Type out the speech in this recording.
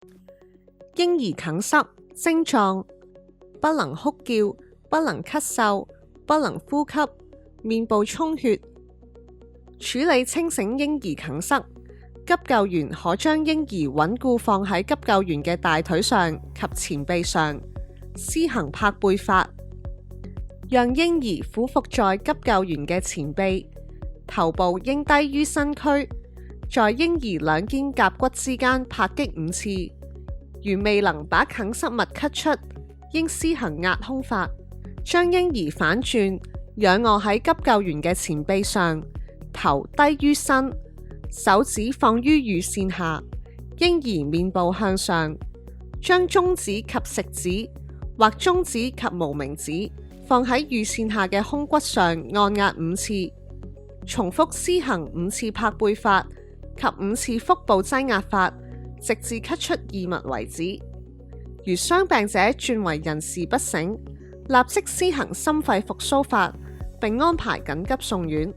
嬰兒哽塞症狀：不能哭叫，不能咳嗽，不能呼吸，面部充血。處理清醒嬰兒哽塞，急救員可將嬰兒穩固放喺急救員嘅大腿上及前臂上，施行拍背法，讓嬰兒俯伏在急救員嘅前臂，頭部應低於身軀，在嬰兒兩肩胛骨之間拍擊5次。如未能把哽塞物咳出，應施行壓胸法，將嬰兒反轉，仰臥喺急救員嘅前臂上，頭低於身，手指放於乳腺下，嬰兒面部向上，將中指及食指或中指及無名指放喺乳腺下嘅胸骨上按壓5次，重複施行5次拍背法及5次腹部擠壓法，直至咳出異物為止。如傷病者轉為人事不省，立即施行心肺復甦法，並安排緊急送院。